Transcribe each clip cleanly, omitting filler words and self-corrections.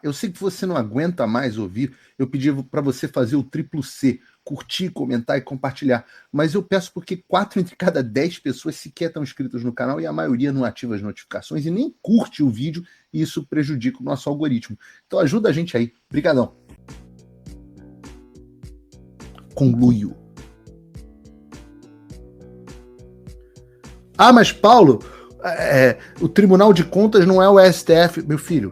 Eu sei que você não aguenta mais ouvir. Eu pedi para você fazer o triplo C, curtir, comentar e compartilhar. Mas eu peço porque 4 entre cada 10 pessoas sequer estão inscritas no canal e a maioria não ativa as notificações e nem curte o vídeo, e isso prejudica o nosso algoritmo. Então ajuda a gente aí. Obrigadão. Conluio. Ah, mas Paulo, o Tribunal de Contas não é o STF. Meu filho,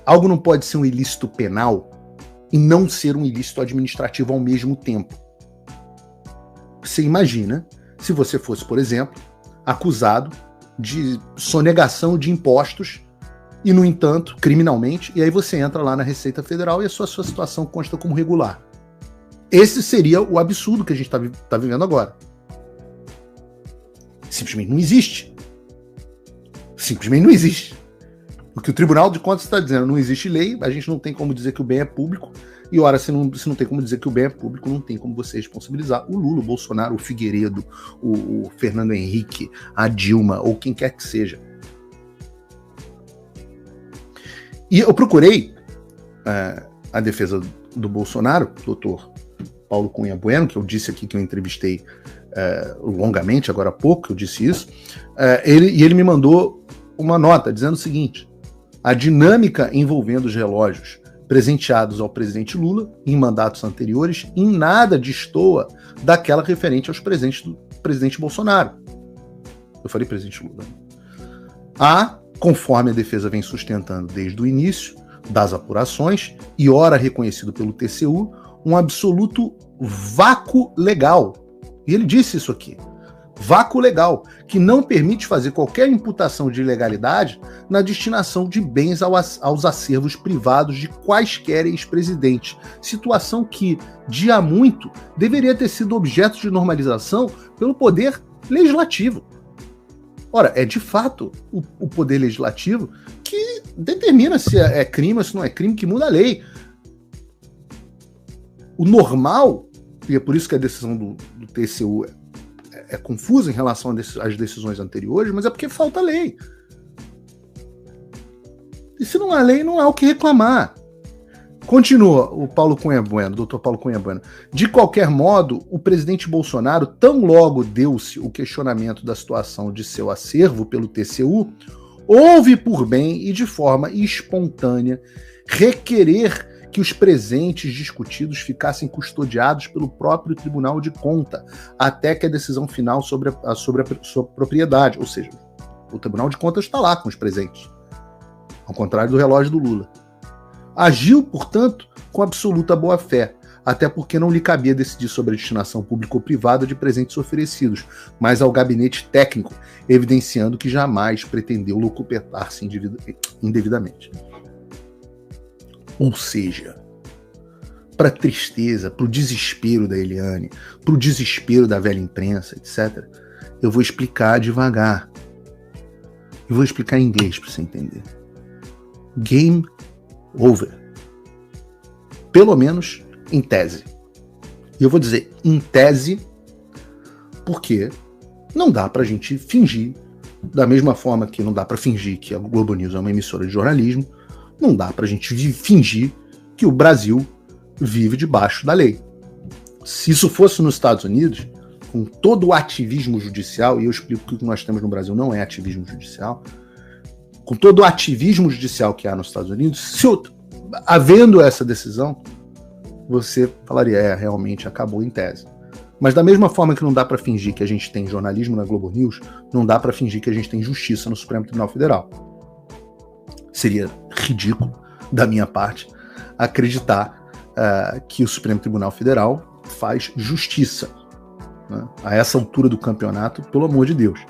algo não pode ser um ilícito penal e não ser um ilícito administrativo ao mesmo tempo. Você imagina se você fosse, por exemplo, acusado de sonegação de impostos e, no entanto, criminalmente, e aí você entra lá na Receita Federal e a sua situação consta como regular. Esse seria o absurdo que a gente está vivendo agora. Simplesmente não existe. Simplesmente não existe. O que o Tribunal de Contas está dizendo, não existe lei, a gente não tem como dizer que o bem é público, e ora, se não tem como dizer que o bem é público, não tem como você responsabilizar o Lula, o Bolsonaro, o Figueiredo, o Fernando Henrique, a Dilma, ou quem quer que seja. E eu procurei a defesa do Bolsonaro, doutor Paulo Cunha Bueno, que eu disse aqui que eu entrevistei longamente, agora há pouco, eu disse isso, ele me mandou uma nota dizendo o seguinte: a dinâmica envolvendo os relógios presenteados ao presidente Lula em mandatos anteriores em nada destoa daquela referente aos presentes do presidente Bolsonaro. Eu falei presidente Lula. Conforme a defesa vem sustentando desde o início das apurações, e ora reconhecido pelo TCU, um absoluto vácuo legal. E ele disse isso aqui. Vácuo legal, que não permite fazer qualquer imputação de ilegalidade na destinação de bens aos acervos privados de quaisquer ex-presidentes. Situação que, de há muito, deveria ter sido objeto de normalização pelo Poder Legislativo. Ora, é de fato o Poder Legislativo que determina se é crime ou se não é crime, que muda a lei. O normal, e é por isso que a decisão do TCU é confusa em relação às decisões anteriores, mas é porque falta lei. E se não há lei, não há o que reclamar. Continua o Paulo Cunha Bueno, doutor Paulo Cunha Bueno. De qualquer modo, o presidente Bolsonaro, tão logo deu-se o questionamento da situação de seu acervo pelo TCU, houve por bem e de forma espontânea requerer que os presentes discutidos ficassem custodiados pelo próprio Tribunal de Contas, até que a decisão final sobre a sua propriedade, ou seja, o Tribunal de Contas está lá com os presentes, ao contrário do relógio do Lula. Agiu, portanto, com absoluta boa-fé, até porque não lhe cabia decidir sobre a destinação pública ou privada de presentes oferecidos, mas ao gabinete técnico, evidenciando que jamais pretendeu locupetar-se indevidamente. Ou seja, para a tristeza, para o desespero da Eliane, para o desespero da velha imprensa, etc., eu vou explicar devagar. Eu vou explicar em inglês para você entender. Game over. Pelo menos em tese. E eu vou dizer em tese porque não dá para a gente fingir, da mesma forma que não dá para fingir que a Globo News é uma emissora de jornalismo, não dá pra gente fingir que o Brasil vive debaixo da lei. Se isso fosse nos Estados Unidos, com todo o ativismo judicial, e eu explico que o que nós temos no Brasil não é ativismo judicial, com todo o ativismo judicial que há nos Estados Unidos, havendo essa decisão, você falaria, realmente acabou em tese. Mas da mesma forma que não dá pra fingir que a gente tem jornalismo na Globo News, não dá pra fingir que a gente tem justiça no Supremo Tribunal Federal. Seria ridículo da minha parte acreditar que o Supremo Tribunal Federal faz justiça, né? A essa altura do campeonato, pelo amor de Deus.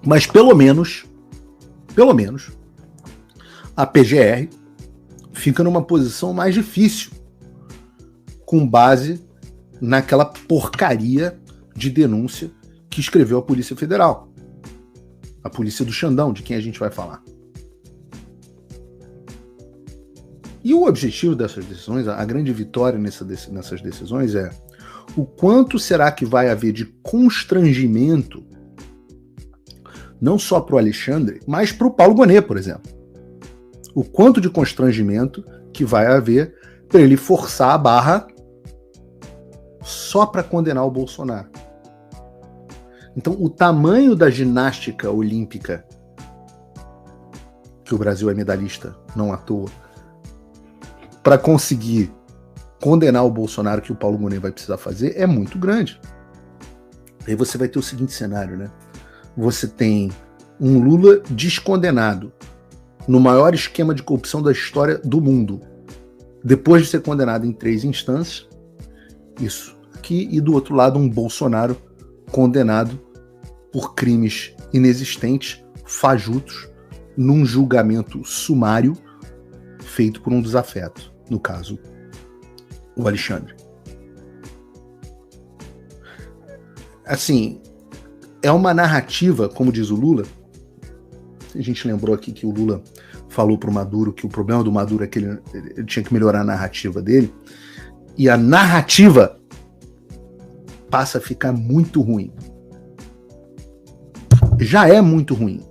Mas pelo menos, a PGR fica numa posição mais difícil, com base naquela porcaria de denúncia que escreveu a Polícia Federal. A polícia do Xandão, de quem a gente vai falar. E o objetivo dessas decisões, a grande vitória nessas decisões é o quanto será que vai haver de constrangimento não só para o Alexandre, mas para o Paulo Gonet, por exemplo. O quanto de constrangimento que vai haver para ele forçar a barra só para condenar o Bolsonaro. Então, o tamanho da ginástica olímpica, que o Brasil é medalhista, não à toa, para conseguir condenar o Bolsonaro, que o Paulo Gonet vai precisar fazer, é muito grande. Aí você vai ter o seguinte cenário, né? Você tem um Lula descondenado no maior esquema de corrupção da história do mundo, depois de ser condenado em 3 instâncias, isso aqui, e do outro lado um Bolsonaro condenado por crimes inexistentes, fajutos, num julgamento sumário feito por um desafeto, no caso, o Alexandre. Assim, é uma narrativa, como diz o Lula. A gente lembrou aqui que o Lula falou para o Maduro que o problema do Maduro é que ele tinha que melhorar a narrativa dele, e a narrativa passa a ficar muito ruim. Já é muito ruim.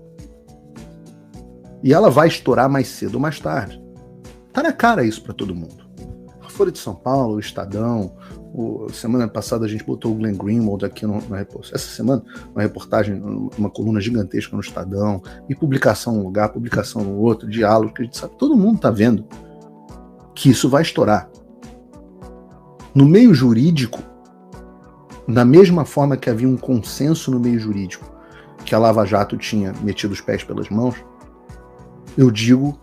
E ela vai estourar mais cedo ou mais tarde. Tá na cara isso para todo mundo. A Folha de São Paulo, o Estadão, semana passada a gente botou o Glenn Greenwald aqui na reportagem. Essa semana, uma reportagem, uma coluna gigantesca no Estadão, e publicação num lugar, publicação no outro, diálogo, que a gente sabe, todo mundo tá vendo que isso vai estourar. No meio jurídico, da mesma forma que havia um consenso no meio jurídico que a Lava Jato tinha metido os pés pelas mãos, eu digo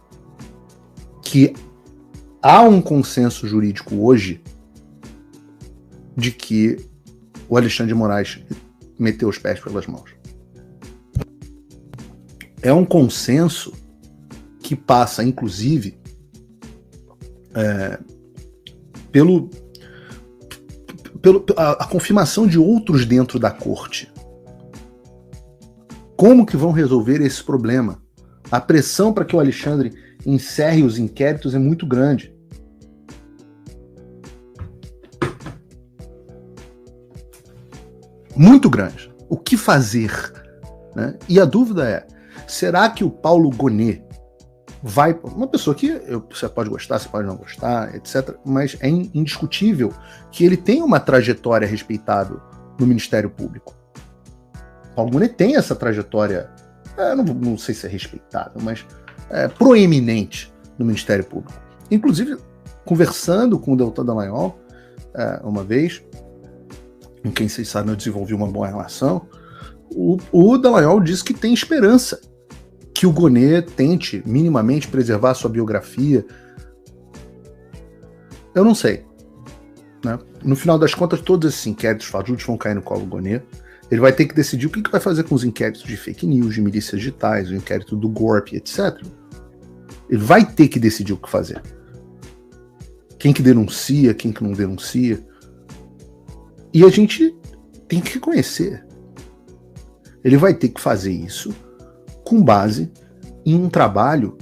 que há um consenso jurídico hoje de que o Alexandre de Moraes meteu os pés pelas mãos. É um consenso que passa, inclusive, a confirmação de outros dentro da corte. Como que vão resolver esse problema? A pressão para que o Alexandre encerre os inquéritos é muito grande. Muito grande. O que fazer? Né? E a dúvida é, será que o Paulo Gonet vai... Uma pessoa que você pode gostar, você pode não gostar, etc. Mas é indiscutível que ele tem uma trajetória respeitável no Ministério Público. Paulo Gonet tem essa trajetória, não sei se é respeitável, mas proeminente no Ministério Público. Inclusive, conversando com o Deltan Dallagnol, uma vez, com quem vocês sabem eu desenvolvi uma boa relação, o Dallagnol disse que tem esperança que o Gonet tente minimamente preservar a sua biografia. Eu não sei. Né? No final das contas, todos esses inquéritos fajutos vão cair no colo do Gonet. Ele vai ter que decidir o que vai fazer com os inquéritos de fake news, de milícias digitais, o inquérito do GORP, etc. Ele vai ter que decidir o que fazer. Quem que denuncia, quem que não denuncia. E a gente tem que reconhecer. Ele vai ter que fazer isso com base em um trabalho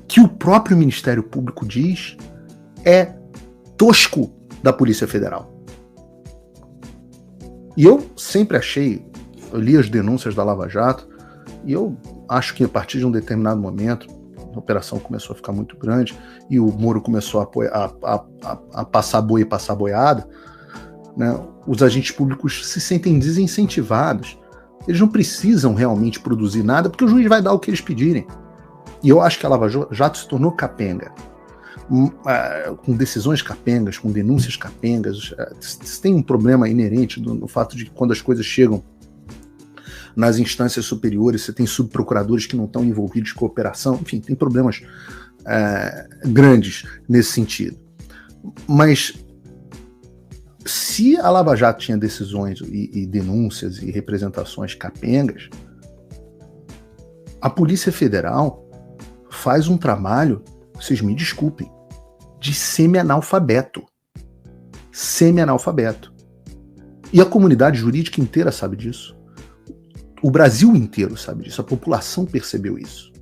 que o próprio Ministério Público diz é tosco da Polícia Federal. E eu sempre achei, eu li as denúncias da Lava Jato, e eu acho que a partir de um determinado momento, a operação começou a ficar muito grande, e o Moro começou a passar boi e passar boiada, né? Os agentes públicos se sentem desincentivados. Eles não precisam realmente produzir nada, porque o juiz vai dar o que eles pedirem. E eu acho que a Lava Jato se tornou capenga. Com decisões capengas, com denúncias capengas. Tem um problema inerente no fato de que quando as coisas chegam nas instâncias superiores, você tem subprocuradores que não estão envolvidos em cooperação, enfim, tem problemas grandes nesse sentido. Mas se a Lava Jato tinha decisões e denúncias e representações capengas, a Polícia Federal faz um trabalho, vocês me desculpem, de semi-analfabeto. Semi-analfabeto. E a comunidade jurídica inteira sabe disso. O Brasil inteiro sabe disso. A população percebeu isso.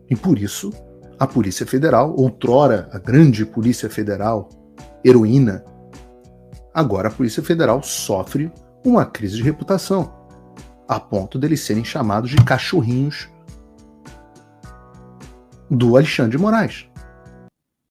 E por isso, a Polícia Federal, outrora a grande Polícia Federal, agora a Polícia Federal sofre uma crise de reputação. a ponto deles serem chamados de cachorrinhos do Alexandre de Moraes.